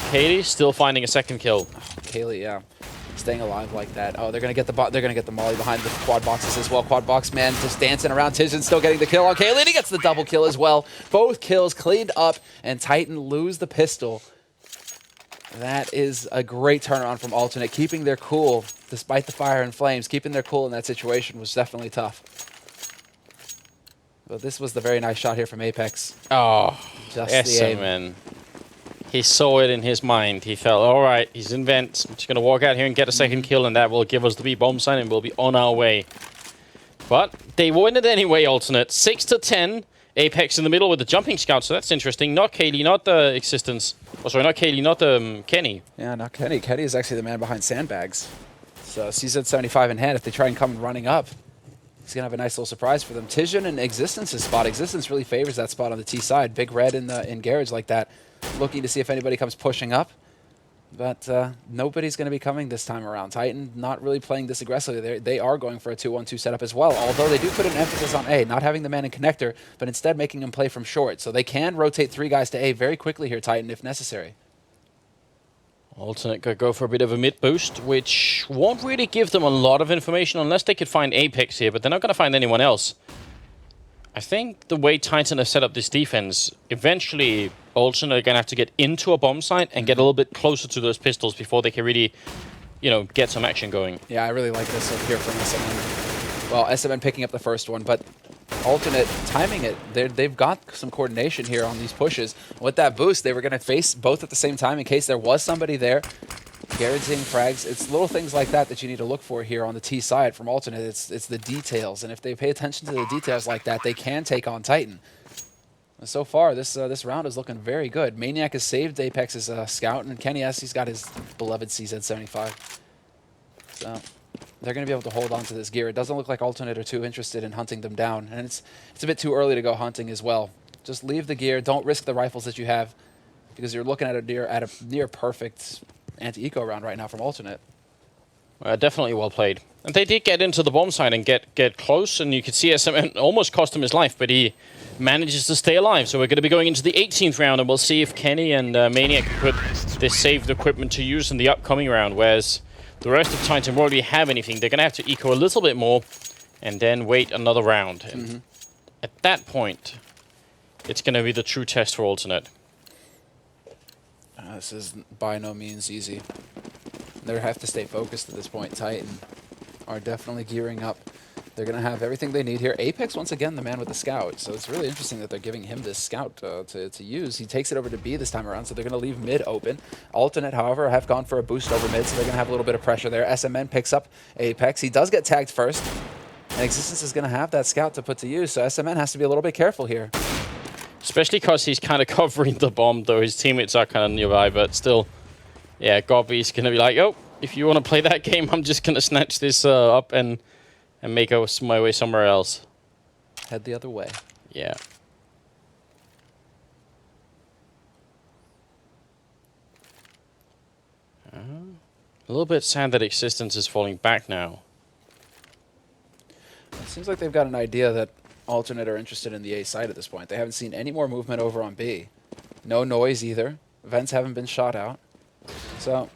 Kaylee still finding a second kill.
Kaylee, yeah. Staying alive like that. Oh, they're gonna get the molly behind the quad boxes as well. Quad box man just dancing around. Tijan still getting the kill on Kaylee, and he gets the double kill as well. Both kills cleaned up, and Titan lose the pistol. That is a great turnaround from Alternate. Keeping their cool despite the fire and flames. Keeping their cool in that situation was definitely tough. But this was the very nice shot here from Apex.
Oh,
just
the aim. Man. He saw it in his mind. He felt, all right, he's in vents. I'm just going to walk out here and get a second kill, and that will give us the B bomb sign, and we'll be on our way. But they win it anyway, Alternate. 6-10. Apex in the middle with the jumping scout, so that's interesting. Not Kaylee, not the Existence. Oh, sorry, not Kaylee, not Kenny.
Yeah, not Kenny. Kenny is actually the man behind sandbags. So CZ75 in hand. If they try and come running up, he's going to have a nice little surprise for them. Tijan and Existence's spot. Existence really favors that spot on the T side. Big red in garage like that. Looking to see if anybody comes pushing up. But nobody's going to be coming this time around. Titan not really playing this aggressively. They are going for a 2-1-2 setup as well, although they do put an emphasis on A, not having the man in connector, but instead making him play from short. So they can rotate 3 guys to A very quickly here, Titan, if necessary.
Alternate could go for a bit of a mid boost, which won't really give them a lot of information unless they could find Apex here, but they're not going to find anyone else. I think the way Titan have set up this defense, eventually Alternate are going to have to get into a bomb site and get a little bit closer to those pistols before they can really you know, get some action going.
Yeah, I really like this over here from SMN. Well, SMN picking up the first one, but Alternate timing it. They've got some coordination here on these pushes. With that boost, they were going to face both at the same time in case there was somebody there. Guaranteeing frags. It's little things like that that you need to look for here on the T side from Alternate. It's the details, and if they pay attention to the details like that, they can take on Titan. So far, this round is looking very good. Maniac has saved Apex's scout, and Kenny S, he's got his beloved CZ75. So they're going to be able to hold on to this gear. It doesn't look like Alternate are too interested in hunting them down, and it's a bit too early to go hunting as well. Just leave the gear. Don't risk the rifles that you have, because you're looking at a near perfect anti-eco round right now from Alternate.
Definitely well played. And they did get into the bomb site and get close, and you could see SMN almost cost him his life, but he manages to stay alive. So we're going to be going into the 18th round, and we'll see if Kenny and Maniac can put this saved equipment to use in the upcoming round, whereas the rest of Titan won't really have anything. They're going to have to eco a little bit more and then wait another round. And at that point, it's going to be the true test for Alternate.
This is by no means easy. They have to stay focused at this point. Titan are definitely gearing up. They're going to have everything they need here. Apex, once again, the man with the scout. So it's really interesting that they're giving him this scout to use. He takes it over to B this time around, so they're going to leave mid open. Alternate, however, have gone for a boost over mid, so they're going to have a little bit of pressure there. SMN picks up Apex. He does get tagged first, and Existence is going to have that scout to put to use, so SMN has to be a little bit careful here.
Especially because he's kind of covering the bomb, though his teammates are kind of nearby, but still, yeah, Gobby's going to be like, oh, if you want to play that game, I'm just going to snatch this up and make my way somewhere else.
Head the other way.
Yeah. A little bit sad that Existence is falling back now.
It seems like they've got an idea that Alternate are interested in the A side at this point. They haven't seen any more movement over on B. No noise either. Vents haven't been shot out. So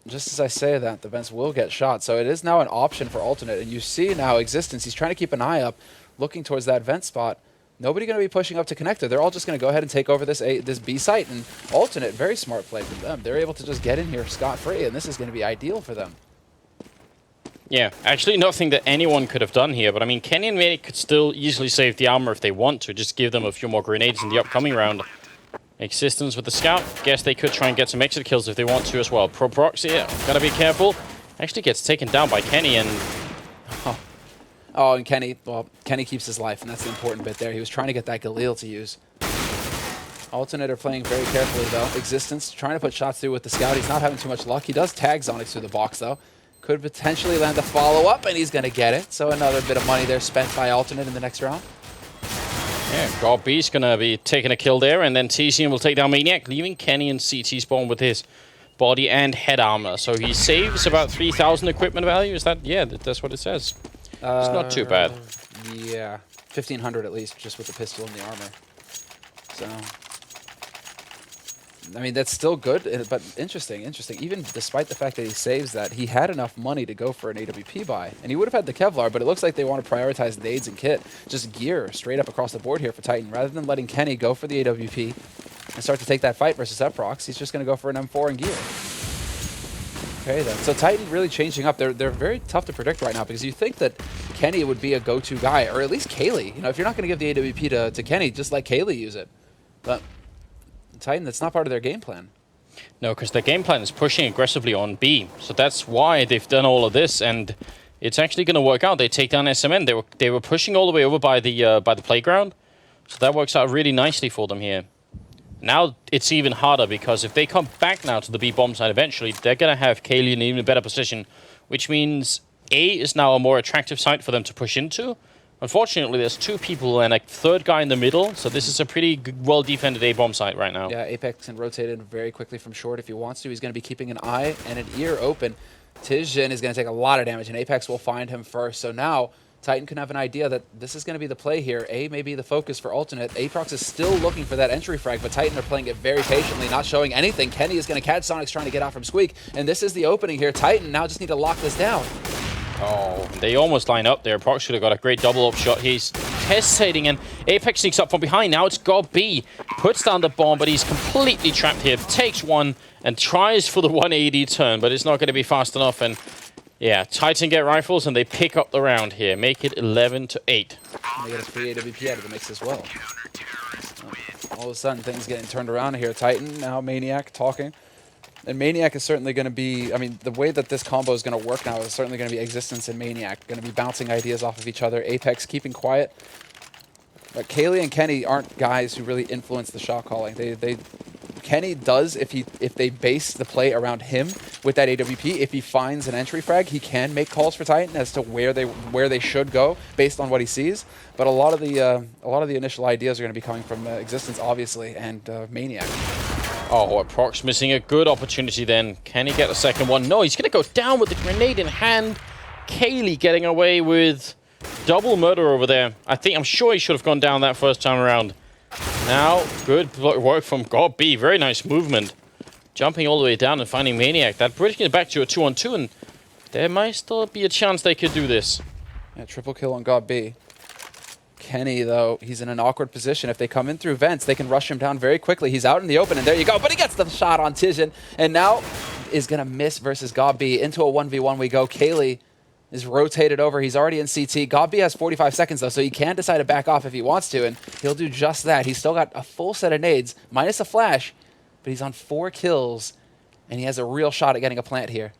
just as I say that, the vents will get shot. So it is now an option for Alternate. And you see now Existence, he's trying to keep an eye up, looking towards that vent spot. Nobody going to be pushing up to connector. They're all just going to go ahead and take over this B site. And Alternate, very smart play from them. They're able to just get in here scot-free, and this is going to be ideal for them.
Yeah, actually nothing that anyone could have done here, but I mean, Kenny and Maniac could still easily save the armor if they want to, just give them a few more grenades in the upcoming round. Existence with the scout. Guess they could try and get some exit kills if they want to as well. Pro Proxy, yeah, gotta be careful. Actually gets taken down by Kenny and...
Oh, and Kenny, well, Kenny keeps his life, and that's the important bit there. He was trying to get that Galil to use. Alternate are playing very carefully, though. Existence trying to put shots through with the scout. He's not having too much luck. He does tag Zonix through the box, though. Could potentially land a follow-up, and he's going to get it. So another bit of money there spent by Alternate in the next round.
Yeah, God B's going to be taking a kill there, and then TCM will take down Maniac, leaving Kenny in CT spawn with his body and head armor. So he saves about 3,000 equipment value. Is that? Yeah, that's what it says. It's not too bad.
Yeah, 1,500 at least, just with the pistol and the armor. So, I mean, that's still good, but interesting. Even despite the fact that he saves that, he had enough money to go for an AWP buy. And he would have had the Kevlar, but it looks like they want to prioritize nades and kit. Just gear straight up across the board here for Titan. Rather than letting Kenny go for the AWP and start to take that fight versus Eprox, he's just going to go for an M4 and gear. Okay, then. So Titan really changing up. They're very tough to predict right now because you think that Kenny would be a go-to guy, or at least Kaylee. You know, if you're not going to give the AWP to Kenny, just let Kaylee use it. But Titan, that's not part of their game plan.
No, because their game plan is pushing aggressively on B. So that's why they've done all of this, and it's actually going to work out. They take down SMN. They were pushing all the way over by the playground, so that works out really nicely for them here. Now it's even harder because if they come back now to the B bomb side eventually, they're going to have Kaylee in an even better position, which means A is now a more attractive site for them to push into. Unfortunately, there's two people and a third guy in the middle, so this is a pretty well-defended A-bomb site right now.
Yeah, Apex can rotate in very quickly from short if he wants to. He's going to be keeping an eye and an ear open. Tizjin is going to take a lot of damage, and Apex will find him first. So now Titan can have an idea that this is going to be the play here. A may be the focus for Alternate. Aprox is still looking for that entry frag, but Titan are playing it very patiently, not showing anything. Kenny is going to catch Sonic's trying to get out from Squeak, and this is the opening here. Titan now just need to lock this down.
Oh, they almost line up there. Prox should have got a great double-up shot. He's hesitating, and Apex sneaks up from behind. Now it's God B. Puts down the bomb, but he's completely trapped here. Takes one and tries for the 180 turn, but it's not going to be fast enough. And yeah, Titan get rifles, and they pick up the round here. Make it 11-8.
And they get a free AWP out of the mix as well. All of a sudden, things getting turned around here. Titan, now Maniac talking. And Maniac is certainly going to be, I mean, the way that this combo is going to work now is certainly going to be Existence and Maniac. Going to be bouncing ideas off of each other. Apex keeping quiet. But Kaylee and Kenny aren't guys who really influence the shot calling. Kenny does if they base the play around him with that AWP. If he finds an entry frag, he can make calls for Titan as to where they should go based on what he sees. But a lot of the initial ideas are going to be coming from Existence, obviously, and Maniac.
Oh, Prox missing a good opportunity then. Can he get a second one? No, he's going to go down with the grenade in hand. Kaylee getting away with double murder over there. I'm sure he should have gone down that first time around. Now, good work from God B. Very nice movement. Jumping all the way down and finding Maniac. That bridging it back to a 2-on-2, and there might still be a chance they could do this.
Yeah, triple kill on God B. Kenny, though, he's in an awkward position. If they come in through vents, they can rush him down very quickly. He's out in the open, and there you go. But he gets the shot on Tijan, and now is going to miss versus God B. Into a 1v1 we go. Kaylee is rotated over. He's already in CT. God B has 45 seconds, though, so he can decide to back off if he wants to, and he'll do just that. He's still got a full set of nades, minus a flash, but he's on 4 kills, and he has a real shot at getting a plant here.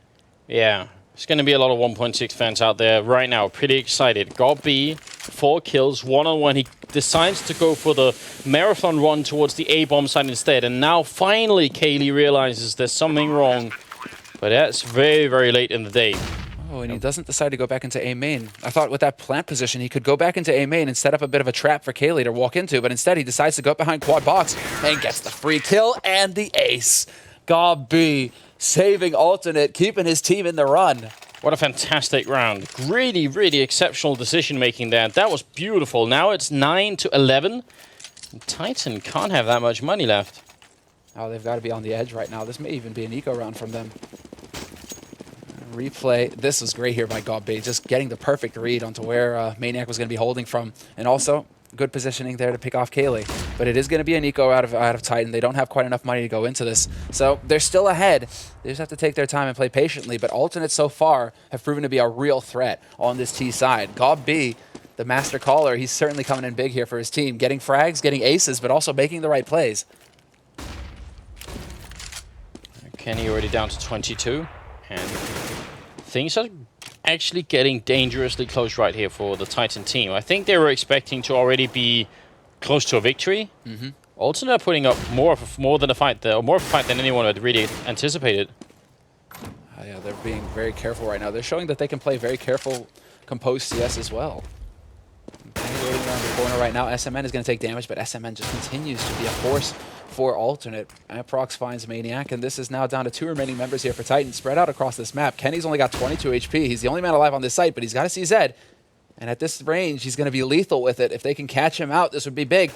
Yeah, there's going to be a lot of 1.6 fans out there right now. Pretty excited. God B, 4 kills, 1-on-1. He decides to go for the marathon run towards the A-bomb side instead, and now finally Kaylee realizes there's something wrong, but that's very, very late in the day.
Oh, and he doesn't decide to go back into A main. I thought with that plant position, he could go back into A main and set up a bit of a trap for Kaylee to walk into, but instead he decides to go behind quad box and gets the free kill and the ace. God B saving alternate, keeping his team in the run.
What a fantastic round. Really, really exceptional decision making there. That was beautiful. Now it's 9-11. Titan can't have that much money left.
Oh, they've got to be on the edge right now. This may even be an eco round from them. Replay. This was great here by God B. Just getting the perfect read onto where Maniac was going to be holding from. And also, good positioning there to pick off Kaylee. But it is going to be an eco out of Titan. They don't have quite enough money to go into this. So they're still ahead. They just have to take their time and play patiently. But alternates so far have proven to be a real threat on this T side. God B, the master caller, he's certainly coming in big here for his team. Getting frags, getting aces, but also making the right plays.
Kenny already down to 22. And things are actually getting dangerously close right here for the Titan team. I think they were expecting to already be close to a victory. Alternate putting up more of a fight than anyone had really anticipated.
Yeah, they're being very careful right now. They're showing that they can play very careful, composed CS as well. Waiting around the corner right now. SMN is going to take damage, but SMN just continues to be a force for alternate. Prox finds Maniac, and this is now down to 2 remaining members here for Titan, spread out across this map. Kenny's only got 22 HP. He's the only man alive on this site, but he's got a CZ. And at this range, he's going to be lethal with it. If they can catch him out, this would be big.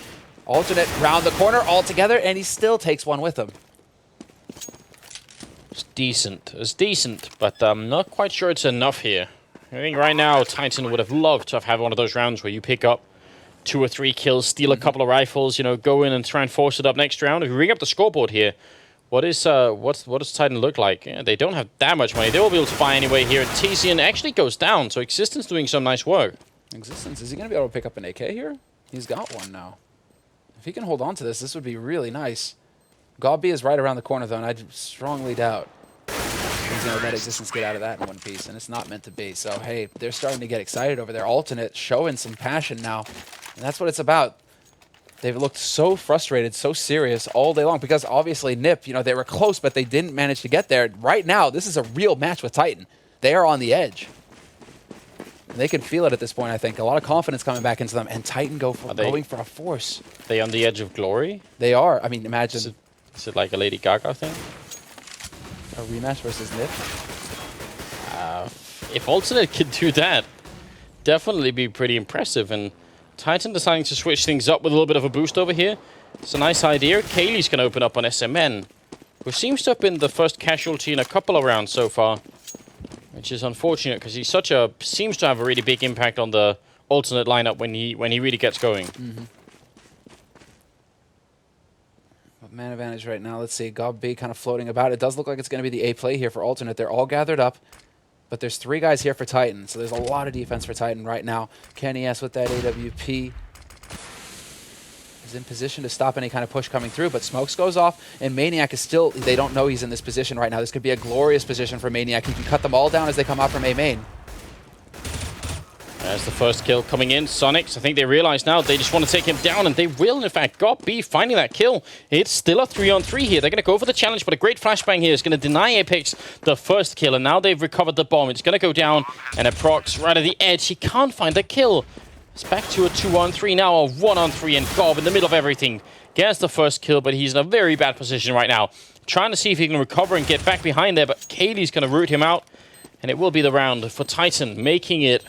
Alternate round the corner all together, and he still takes one with him.
It's decent. It's decent, but I'm not quite sure it's enough here. I think right now, Titan would have loved to have had one of those rounds where you pick up 2 or 3 kills, steal a couple of rifles, you know, go in and try and force it up next round. If we bring up the scoreboard here, what does Titan look like? Yeah, they don't have that much money. They will be able to buy anyway here. And Tizian actually goes down, so Existence doing some nice work.
Existence, is he going to be able to pick up an AK here? He's got one now. If he can hold on to this, this would be really nice. God B is right around the corner, though, and I strongly doubt he's going to let Existence get out of that in one piece, and it's not meant to be. So, hey, they're starting to get excited over there. Alternate showing some passion now, and that's what it's about. They've looked so frustrated, so serious all day long because obviously NIP, you know, they were close, but they didn't manage to get there. Right now, this is a real match with Titan. They are on the edge. And they can feel it at this point, I think. A lot of confidence coming back into them, and Titan going for a force.
Are they on the edge of glory?
They are. I mean, imagine.
Is it like a Lady Gaga thing?
A rematch versus NIP?
If Alternate could do that, definitely be pretty impressive. And Titan deciding to switch things up with a little bit of a boost over here. It's a nice idea. Kaylee's going to open up on SMN, who seems to have been the first casualty in a couple of rounds so far, which is unfortunate because he's seems to have a really big impact on the alternate lineup when he really gets going.
Man advantage right now. Let's see. Gob B kind of floating about. It does look like it's going to be the A play here for alternate. They're all gathered up, but there's 3 guys here for Titan, so there's a lot of defense for Titan right now. Kenny S with that AWP is in position to stop any kind of push coming through, but Smokes goes off, and Maniac is still, they don't know he's in this position right now. This could be a glorious position for Maniac. He can cut them all down as they come out from A main.
There's the first kill coming in. Sonics, I think they realize now they just want to take him down, and they will, in fact. Gob B finding that kill. It's still a 3-on-3 here. They're going to go for the challenge, but a great flashbang here is going to deny Apex the first kill, and now they've recovered the bomb. It's going to go down, and a Prox right at the edge. He can't find the kill. It's back to a 2-on-3 now, a 1-on-3, and Gob in the middle of everything gets the first kill, but he's in a very bad position right now. Trying to see if he can recover and get back behind there, but Kaylee's going to root him out, and it will be the round for Titan, making it.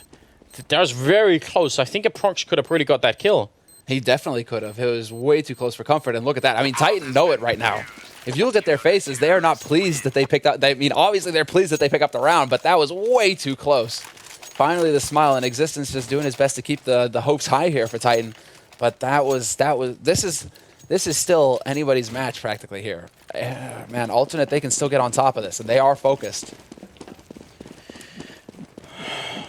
That was very close. I think a Prox could have really got that kill.
He definitely could have. It was way too close for comfort, and look at that. I mean, Titan know it right now. If you look at their faces, they are not pleased that they picked up. I mean, obviously they're pleased that they pick up the round, but that was way too close. Finally, the smile and Existence just doing his best to keep the hopes high here for Titan. But this is still anybody's match practically here. Man, alternate, they can still get on top of this, and they are focused.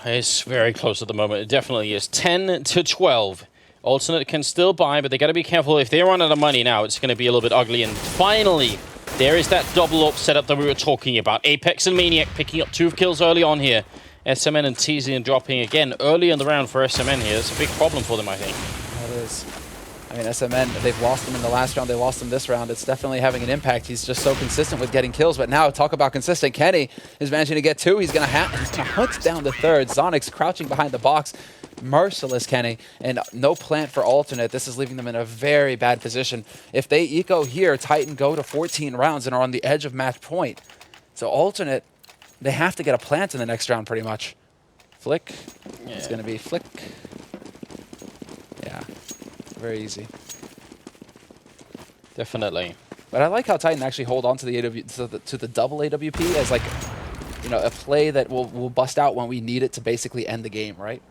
It's very close at the moment. It definitely is. 10-12. Alternate can still buy, but they got to be careful. If they run out of money now, it's going to be a little bit ugly. And finally, there is that double up setup that we were talking about. Apex and Maniac picking up 2 kills early on here. SMN and TZN dropping again early in the round for SMN here. It's a big problem for them, I think.
That is. I mean, SMN, they've lost him in the last round. They lost him this round. It's definitely having an impact. He's just so consistent with getting kills. But now, talk about consistent. Kenny is managing to get 2. He's going to hunt down the 3rd. Zonix crouching behind the box. Merciless, Kenny. And no plant for alternate. This is leaving them in a very bad position. If they eco here, Titan go to 14 rounds and are on the edge of match point. So alternate, they have to get a plant in the next round pretty much. Flick. Yeah. It's going to be Flick. Yeah. Very easy.
Definitely.
But I like how Titan actually hold on to the double AWP as like, you know, a play that will bust out when we need it to basically end the game, right?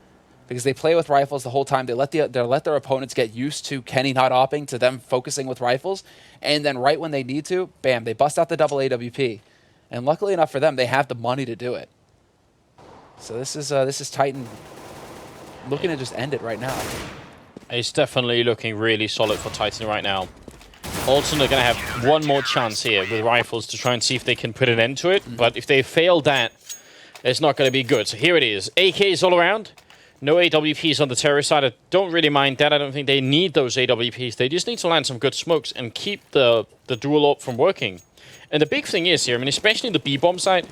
Because they play with rifles the whole time. They let their opponents get used to Kenny not opping, to them focusing with rifles, and then right when they need to, bam, they bust out the double AWP. And luckily enough for them, they have the money to do it. So this is Titan looking to just end it right now.
It's definitely looking really solid for Titan right now. Alternate are going to have one more chance here with rifles to try and see if they can put an end to it. But if they fail that, it's not going to be good. So here it is. AKs all around. No AWPs on the terrorist side. I don't really mind that. I don't think they need those AWPs. They just need to land some good smokes and keep the dual AWP from working. And the big thing is here, I mean, especially the B-bomb side,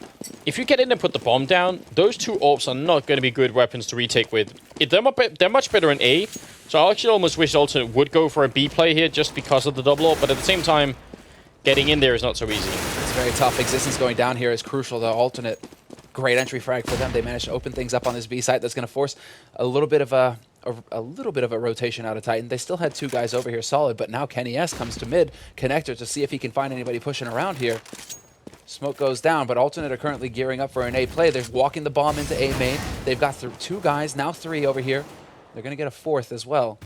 if you get in and put the bomb down, those 2 AWPs are not going to be good weapons to retake with. They're much better in A, so I actually almost wish Alternate would go for a B play here just because of the double AWP, but at the same time, getting in there is not so easy.
It's very tough. Existence going down here is crucial. The Alternate, great entry frag for them. They managed to open things up on this B site. That's going to force a little bit of a rotation out of Titan. They still had 2 guys over here solid, but now Kenny S comes to mid connector to see if he can find anybody pushing around here. Smoke goes down, but Alternate are currently gearing up for an A play. They're walking the bomb into A main. They've got 2 guys, now 3 over here. They're going to get a 4th as well.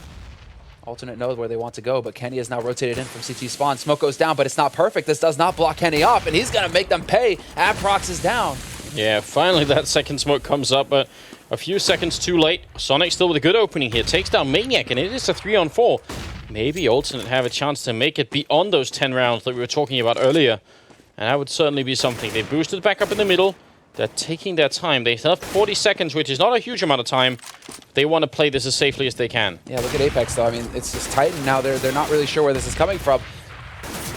Alternate knows where they want to go, but Kenny is now rotated in from CT spawn. Smoke goes down, but it's not perfect. This does not block Kenny off, and he's going to make them pay. Aprox is down.
Yeah, finally that second smoke comes up, but a few seconds too late. Sonic still with a good opening here. Takes down Maniac, and it is a 3-on-4. Maybe Alternate have a chance to make it beyond those 10 rounds that we were talking about earlier. And that would certainly be something. They boosted back up in the middle. They're taking their time. They still have 40 seconds, which is not a huge amount of time. They want to play this as safely as they can.
Yeah, look at Apex, though. I mean, it's just Titan now. They're not really sure where this is coming from.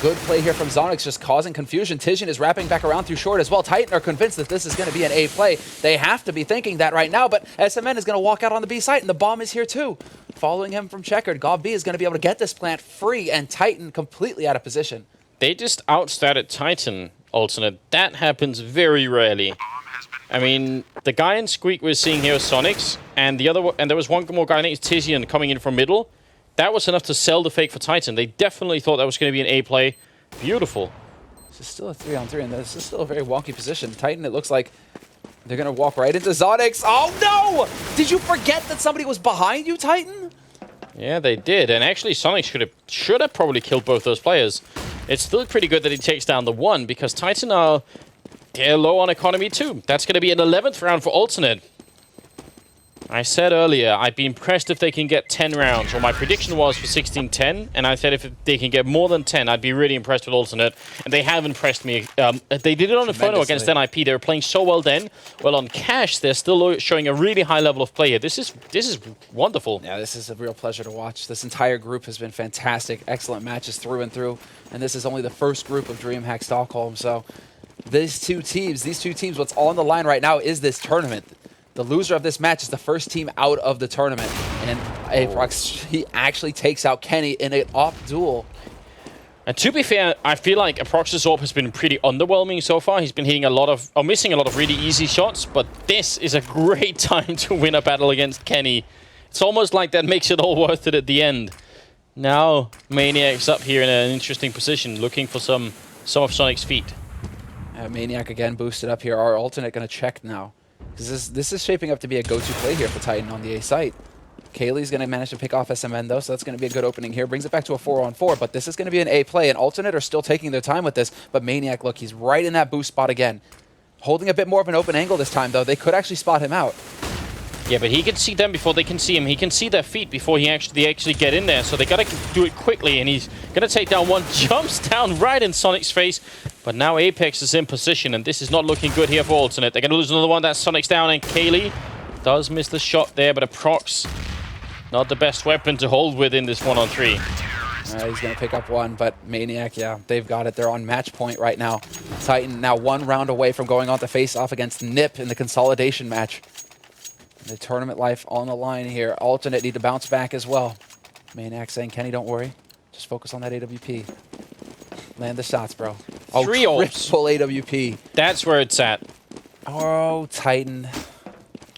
Good play here from Zonix, just causing confusion. Tizian is wrapping back around through short as well. Titan are convinced that this is going to be an A play. They have to be thinking that right now, but SMN is going to walk out on the B site, and the bomb is here too. Following him from Checkered, Gob B is going to be able to get this plant free, and Titan completely out of position.
They just outstatted Titan, Alternate. That happens very rarely. I mean, the guy in Squeak we're seeing here is Sonics, and there was one more guy, I think it's Tizian, coming in from middle. That was enough to sell the fake for Titan. They definitely thought that was going to be an A play. Beautiful.
This is still a 3-on-3, and this is still a very wonky position. Titan, it looks like They're going to walk right into Zonix. Oh, no! Did you forget that somebody was behind you, Titan?
Yeah, they did. And actually, Sonic should have probably killed both those players. It's still pretty good that he takes down the one, because Titan are... they're low on economy too. That's going to be an 11th round for Alternate. I said earlier, I'd be impressed if they can get 10 rounds, or my prediction was for 16-10, and I said if they can get more than 10, I'd be really impressed with Alternate, and they have impressed me. They did it on Inferno against NIP. They were playing so well then. Well, on Cash, they're still showing a really high level of play here. This is wonderful.
Yeah, this is a real pleasure to watch. This entire group has been fantastic, excellent matches through and through, and this is only the first group of Dreamhack Stockholm, so these two teams, what's on the line right now is this tournament. The loser of this match is the first team out of the tournament. And Aprox, he actually takes out Kenny in an off duel.
And to be fair, I feel like Aprox's AWP has been pretty underwhelming so far. He's been hitting missing a lot of really easy shots, but this is a great time to win a battle against Kenny. It's almost like that makes it all worth it at the end. Now, Maniac's up here in an interesting position, looking for some of Sonic's feet.
Maniac again boosted up here. Our alternate going to check now. Because this is shaping up to be a go-to play here for Titan on the A site. Kaylee's going to manage to pick off SMN, though, so that's going to be a good opening here. Brings it back to a 4-on-4, but this is going to be an A play, and Alternate are still taking their time with this. But Maniac, look, he's right in that boost spot again. Holding a bit more of an open angle this time, though. They could actually spot him out.
Yeah, but he can see them before they can see him. He can see their feet before they actually get in there, so they got to do it quickly, and he's going to take down one. Jumps down right in Sonic's face, but now Apex is in position, and this is not looking good here for Alternate. They're going to lose another one. That's Sonic's down, and Kaylee does miss the shot there, but a prox, not the best weapon to hold with in this 1-on-3.
He's going to pick up one, but Maniac, yeah, they've got it. They're on match point right now. Titan now 1 round away from going on to face off against NIP in the consolidation match. The tournament life on the line here. Alternate need to bounce back as well. Maniac saying, Kenny, don't worry. Just focus on that AWP. Land the shots, bro. Oh,
3 ults.
Triple AWP.
That's where it's at.
Oh, Titan.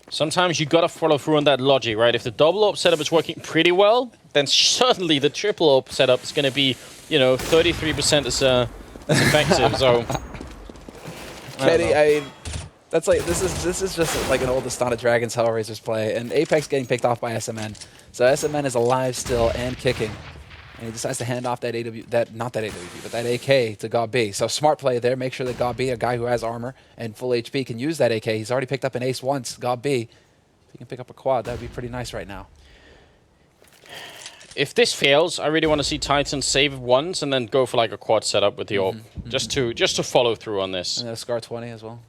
Sometimes you gotta follow through on that logic, right? If the double AWP setup is working pretty well, then certainly the triple AWP setup is gonna be, 33% as effective. So,
Kenny, I mean, that's like this is just like an old Astana Dragons Hellraisers play, and Apex getting picked off by SMN. So SMN is alive still and kicking, and he decides to hand off that not that AWP, but that AK to God B. So smart play there. Make sure that God B, a guy who has armor and full HP, can use that AK. He's already picked up an ace once. God B, if he can pick up a quad, that would be pretty nice right now.
if this fails, I really want to see Titan save once and then go for like a quad setup with the AWP, just to follow through on this.
And then a Scar 20 as well.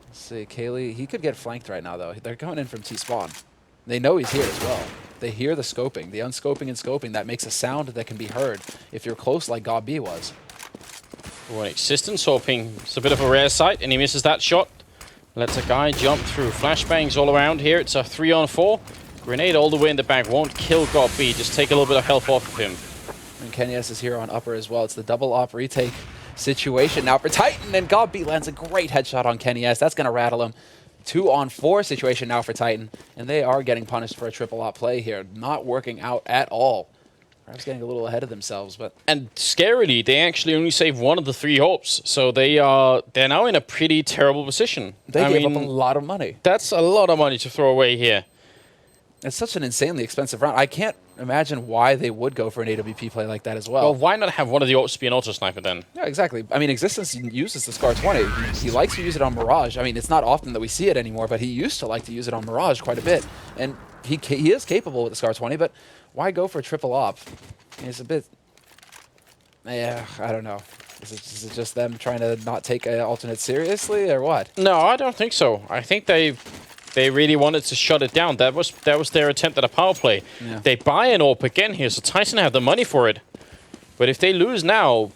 Let's see, Kaylee, he could get flanked right now though. They're coming in from T-spawn. They know he's here as well. They hear the scoping, the unscoping and scoping. That makes a sound that can be heard if you're close like God B was.
Well, existence hoping. It's a bit of a rare sight, and he misses that shot. Lets a guy jump through. Flashbangs all around here. It's a 3-on-4. Grenade all the way in the back. Won't kill God B. Just take a little bit of health off of him.
And Kenyas is here on upper as well. It's the double op retake situation now for Titan, and God B lands a great headshot on Kenyas. That's going to rattle him. 2-on-4 situation now for Titan, and they are getting punished for a triple op play here. Not working out at all. Perhaps getting a little ahead of themselves, but
and scarily, they actually only saved one of the 3 hopes, so they're now in a pretty terrible position.
They gave up a lot of money.
That's a lot of money to throw away here.
It's such an insanely expensive round. I can't imagine why they would go for an AWP play like that as well.
Well, why not have one of the hopes be an auto sniper then?
Yeah, exactly. I mean, Existence uses the Scar 20. He likes to use it on Mirage. I mean, it's not often that we see it anymore, but he used to like to use it on Mirage quite a bit. And he is capable with the Scar 20, but why go for a triple op? It's a bit... Yeah, I don't know. Is it just them trying to not take an alternate seriously, or what?
No, I don't think so. I think they really wanted to shut it down. That was their attempt at a power play. Yeah. They buy an AWP again here, so Tyson have the money for it. But if they lose now,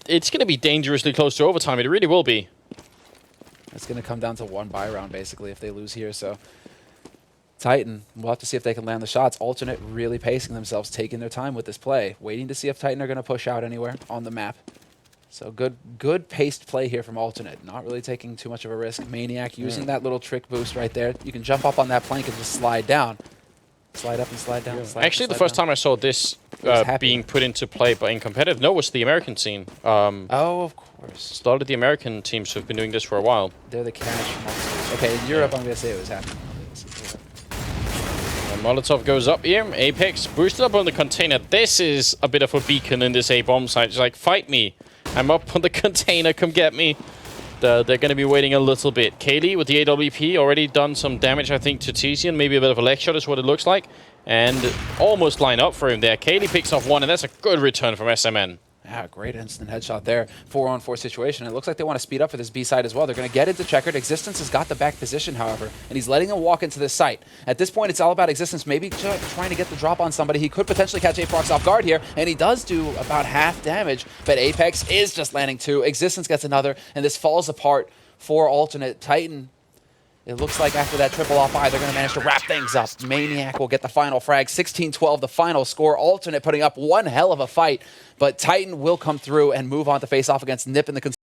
it's going to be dangerously close to overtime. It really will be.
It's going to come down to one buy round, basically, if they lose here. So Titan, we'll have to see if they can land the shots. Alternate really pacing themselves, taking their time with this play, waiting to see if Titan are going to push out anywhere on the map. So good paced play here from Alternate. Not really taking too much of a risk. Maniac using that little trick boost right there. You can jump up on that plank and just slide down. Slide up and slide down. Slide
Actually,
up
the
and slide
first time I saw this being put into play but in competitive, no, was the American scene.
Oh, of course.
A lot of the American teams have been doing this for a while.
They're the cash monsters. Okay, in Europe, I'm going to say it was happening.
Molotov goes up here. Apex boosted up on the container. This is a bit of a beacon in this A-bomb site. It's like, fight me. I'm up on the container. Come get me. They're going to be waiting a little bit. Kaylee with the AWP already done some damage, I think, to Tizian. Maybe a bit of a leg shot is what it looks like. And almost line up for him there. Kaylee picks off one, and that's a good return from SMN.
Yeah, great instant headshot there. 4-on-4 situation. It looks like they want to speed up for this B side as well. They're going to get into checkered. Existence has got the back position, however, and he's letting him walk into this site. At this point, it's all about Existence maybe trying to get the drop on somebody. He could potentially catch Apex off guard here, and he does do about half damage, but Apex is just landing 2. Existence gets another, and this falls apart for alternate. Titan, it looks like after that triple off eye, they're going to manage to wrap things up. Maniac will get the final frag. 16-12, the final score. Alternate putting up one hell of a fight, but Titan will come through and move on to face off against Nip in the